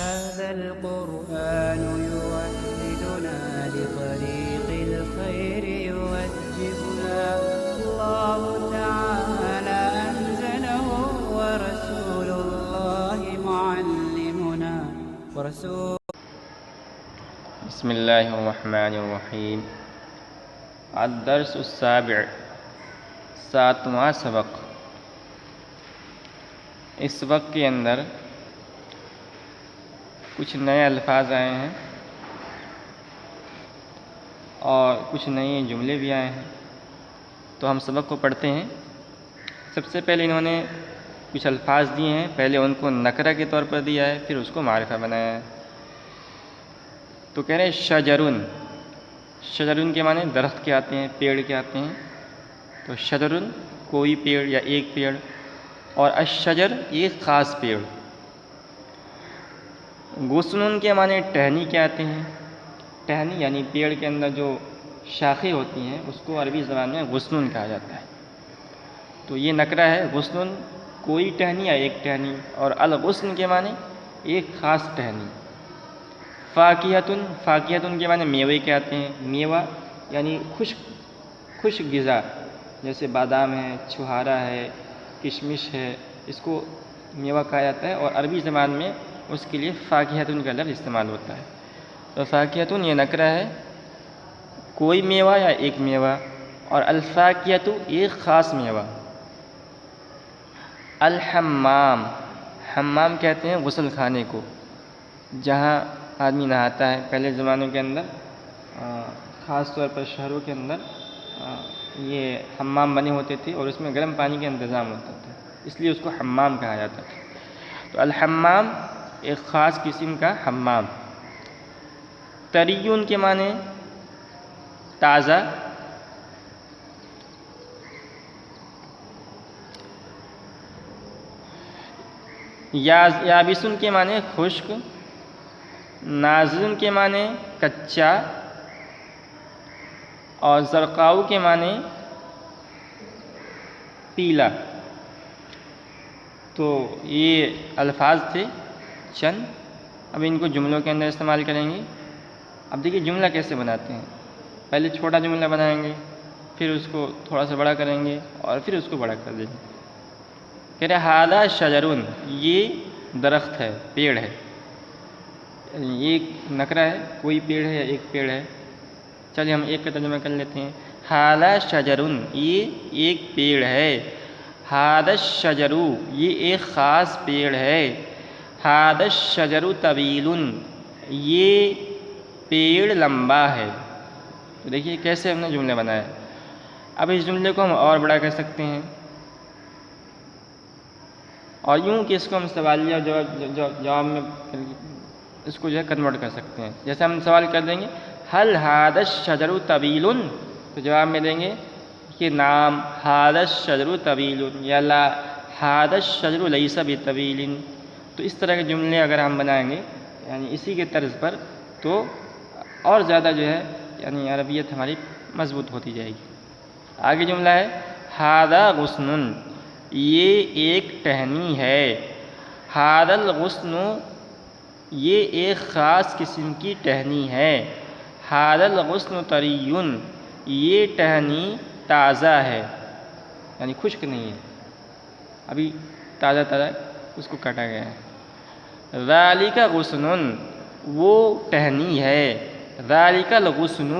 هذا القرآن يوحدنا لطريق الخير يوجهنا الله تعالى أنزله ورسول الله معلمنا بسم اللہ الرحمن الرحیم الدرس السابع، ساتواں سبق۔ اس سبق کے اندر کچھ نئے الفاظ آئے ہیں اور کچھ نئے جملے بھی آئے ہیں، تو ہم سبق کو پڑھتے ہیں۔ سب سے پہلے انہوں نے کچھ الفاظ دیے ہیں، پہلے ان کو نکرہ کے طور پر دیا ہے، پھر اس کو معرفہ بنایا ہے۔ تو کہہ رہے ہیں شجرن، شجرن کے معنی درخت کے آتے ہیں، پیڑ کے آتے ہیں۔ تو شجرن کوئی پیڑ یا ایک پیڑ، اور الشجر ایک خاص پیڑ۔ غصن کے معنی ٹہنی کے آتے ہیں، ٹہنی یعنی پیڑ کے اندر جو شاخیں ہوتی ہیں اس کو عربی زبان میں غصن کہا جاتا ہے۔ تو یہ نکرہ ہے، غصن کوئی ٹہنی یا ایک ٹہنی، اور الغصن کے معنی ایک خاص ٹہنی۔ فاکہۃن، فاکہۃن کے معنی میوے کے آتے ہیں، میوہ یعنی خشک غذا، جیسے بادام ہے، چھہارا ہے، کشمش ہے، اس کو میوہ کہا جاتا ہے، اور عربی زبان میں اس کے لیے فاکہۃن کا لفظ استعمال ہوتا ہے۔ تو فاکہۃن یہ نکرہ ہے، کوئی میوہ یا ایک میوہ، اور الفاکہۃ ایک خاص میوہ۔ الحمام، حمام کہتے ہیں غسل خانے کو، جہاں آدمی نہاتا ہے۔ پہلے زمانے کے اندر خاص طور پر شہروں کے اندر یہ حمام بنے ہوتے تھے، اور اس میں گرم پانی کا انتظام ہوتا تھا، اس لیے اس کو حمام کہا جاتا تھا۔ تو الحمام ایک خاص قسم کا حمام۔ طریٌ کے معنی تازہ، یابسن کے معنی خشک، ناضجن کے معنی کچا، اور زرقاؤ کے معنی پیلا۔ تو یہ الفاظ تھے چند، اب ان کو جملوں کے اندر استعمال کریں گے۔ اب دیکھیے جملہ کیسے بناتے ہیں، پہلے چھوٹا جملہ بنائیں گے، پھر اس کو تھوڑا سا بڑا کریں گے، اور پھر اس کو بڑا کر دیں گے۔ کہہ رہے ھذا شجرن، یہ درخت ہے، پیڑ ہے، ایک نکرہ ہے، کوئی پیڑ ہے یا ایک پیڑ ہے۔ چلیے ہم ایک کا ترجمہ کر لیتے ہیں۔ ھذا شجرن، یہ ایک پیڑ ہے۔ ھذا الشجر، یہ ایک خاص پیڑ ہے۔ ھذا الشجر طویل، یہ پیڑ لمبا ہے۔ تو دیکھیے کیسے ہم نے جملہ بنایا۔ اب اس جملے کو ہم اور بڑا کر سکتے ہیں، اور یوں کہ اس کو ہم سوالیہ جواب میں اس کو جو ہے کنورٹ کر سکتے ہیں۔ جیسے ہم سوال کر دیں گے هل هذا الشجر طویل، تو جواب میں دیں گے کہ نعم هذا الشجر طویل، یا لا هذا الشجر لیس بطویل۔ تو اس طرح کے جملے اگر ہم بنائیں گے یعنی اسی کے طرز پر، تو اور زیادہ جو ہے یعنی عربیت ہماری مضبوط ہوتی جائے گی۔ آگے جملہ ہے ھذا غصن، یہ ایک ٹہنی ہے۔ ھذا الغصن، یہ ایک خاص قسم کی ٹہنی ہے۔ ھذا الغصن طری، یہ ٹہنی تازہ ہے، یعنی خشک نہیں ہے، ابھی تازہ تازہ اس کو کاٹا گیا ہے۔ ذالک غصن، وہ ٹہنی ہے۔ ذالک الغصن،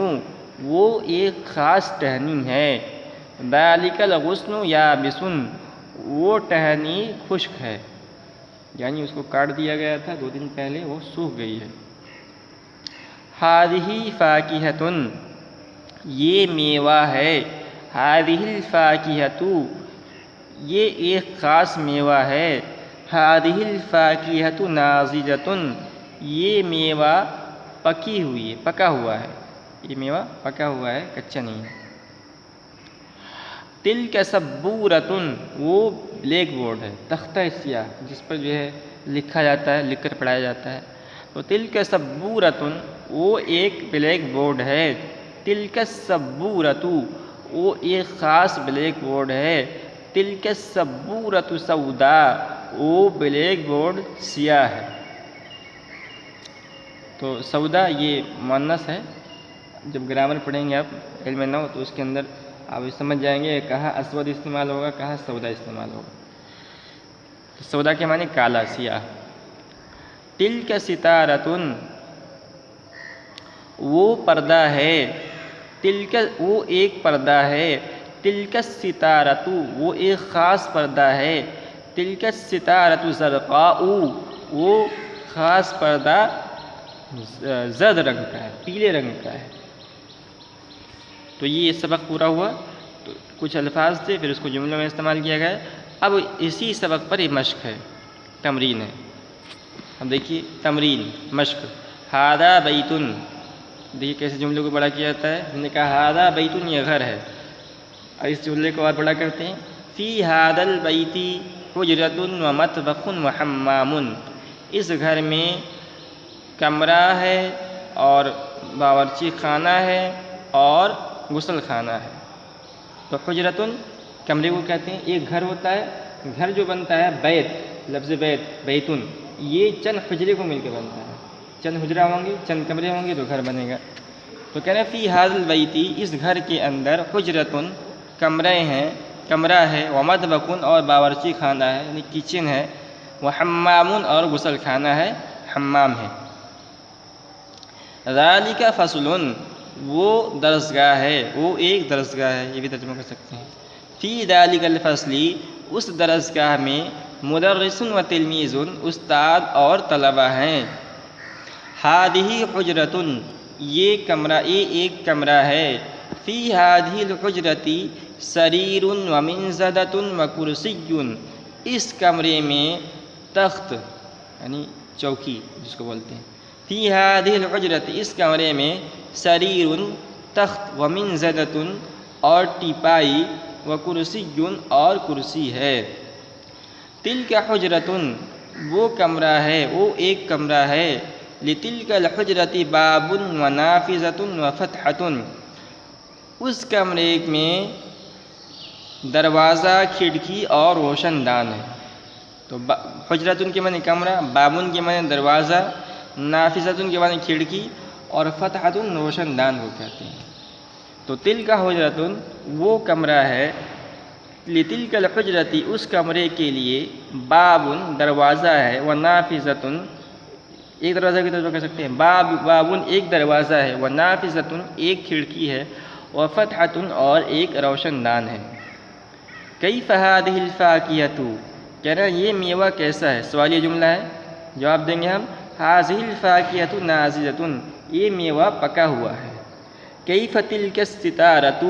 وہ ایک خاص ٹہنی ہے۔ ذالک الغصن یابس، وہ ٹہنی خشک ہے، یعنی اس کو کاٹ دیا گیا تھا 2 دن پہلے، وہ سوکھ گئی ہے۔ ھذہ فاکہۃ، یہ میوہ ہے۔ ھذہ الفاکہۃ، یہ ایک خاص میوہ ہے۔ ھذہ الفاکہۃ ناضجۃ، یہ میوہ پکی ہوئی ہے، پکا ہوا ہے، یہ میوہ پکا ہوا ہے، کچا نہیں ہے۔ تلک سبورۃ، وہ بلیک بورڈ ہے، تختہ سیاہ جس پر جو ہے لکھا جاتا ہے، لکھ کر پڑھایا جاتا ہے۔ تو تلک سبورۃ، وہ ایک بلیک بورڈ ہے۔ تلک السبورۃ، وہ ایک خاص بلیک بورڈ ہے۔ تلک السبورۃ سودا، وہ بلیک بورڈ سیاہ ہے۔ تو سودا یہ مؤنث ہے، جب گرامر پڑھیں گے آپ علم نحو تو اس کے اندر آپ سمجھ جائیں گے کہاں اسود استعمال ہوگا، کہاں سودا استعمال ہوگا۔ تو سودا کے معنی کالا، سیاہ۔ تلک ستارۃ، وہ پردہ ہے، تلک وہ ایک پردہ ہے، تلک ستارۃ وہ ایک خاص پردہ ہے، تلک ستارۃ زرقاء وہ خاص پردہ زرد رنگ کا ہے، پیلے رنگ کا ہے۔ تو یہ سبق پورا ہوا، تو کچھ الفاظ تھے پھر اس کو جملوں میں استعمال کیا گیا۔ اب اسی سبق پر یہ مشق ہے، تمرین ہے۔ اب دیکھیے تمرین مشق، ھذا بیت، دیکھیے کیسے جملے کو بڑا کیا جاتا ہے۔ ہم نے کہا ھذا بیت، یہ گھر ہے، اور اس جملے کو اور بڑا کرتے ہیں، فی ھذا البیت حجرۃ ومطبخ وحمام، اس گھر میں کمرہ ہے اور باورچی خانہ ہے اور غسل خانہ ہے۔ تو حجرتن کمرے کو کہتے ہیں، ایک گھر ہوتا ہے، گھر جو بنتا ہے بیت، لفظ بیت بیتن، یہ چند حجرے کو مل کے بنتا ہے، چند حجرہ ہوں گے، چند کمرے ہوں گے تو گھر بنے گا۔ تو کہہ رہے ہیں فی ھذا البیت، اس گھر کے اندر حجرتن کمرے ہیں، کمرہ ہے، ومطبخ اور باورچی خانہ ہے یعنی کچن ہے، وحمام اور غسل خانہ ہے، حمام ہے۔ ذالک فصل، وہ درسگاہ ہے، وہ ایک درسگاہ ہے، یہ بھی ترجمہ کر سکتے ہیں۔ فی ذالک الفصل، اس درسگاہ میں مدرس و تلمیذ، استاد اور طلبہ ہیں۔ ھذہ حجرۃ، یہ کمرہ، یہ ایک کمرہ ہے۔ فی ھذہ الحجرۃ سریر ومنضدۃ وکرسی، اس کمرے میں تخت یعنی چوکی جس کو بولتے ہیں، فی ھذہ الحجرۃ، اس کمرے میں سریر تخت، ومنضدۃ اور ٹیپائی، وکرسی اور کرسی ہے۔ تلک حجرۃ، وہ کمرہ ہے، وہ ایک کمرہ ہے، لتلک الحجرۃ باب ونافذۃ وفتحۃ، اس کمرے میں دروازہ، کھڑکی اور روشن دان ہے۔ تو حجرۃ کے معنی کمرہ، بابن کے معنی دروازہ، نافذۃ کے معنی کھڑکی اور فتحۃ روشن دان کو کہتے ہیں۔ تو تلک حجرۃ وہ کمرہ ہے، لتلک الحجرۃ اس کمرے کے لیے، بابن دروازہ ہے، ونافذۃ ایک دروازہ کی طرف کہہ سکتے ہیں، بابن ایک دروازہ ہے، ونافذۃ ایک کھڑکی ہے، وفتحۃ اور ایک روشن دان ہے۔ کیف ھذہ الفاکہۃ، کہہ رہے ہیں یہ میوہ کیسا ہے، سوالیہ جملہ ہے، جواب دیں گے ہم، ھذہ الفاکہۃ ناضجۃ، یہ میوہ پکا ہوا ہے۔ کیف تلک الستارۃ،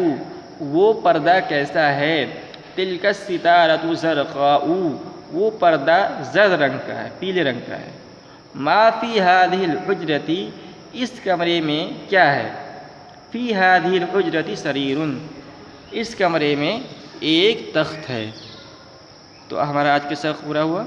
وہ پردہ کیسا ہے، تلک الستارۃ زرقاء، وہ پردہ زرد رنگ کا ہے، پیلے رنگ کا ہے۔ ما فی ھذہ الحجرۃ، اس کمرے میں کیا ہے، فی ھذہ الحجرۃ سریر، اس کمرے میں ایک تخت ہے۔ تو ہمارا آج کا سبق پورا ہوا۔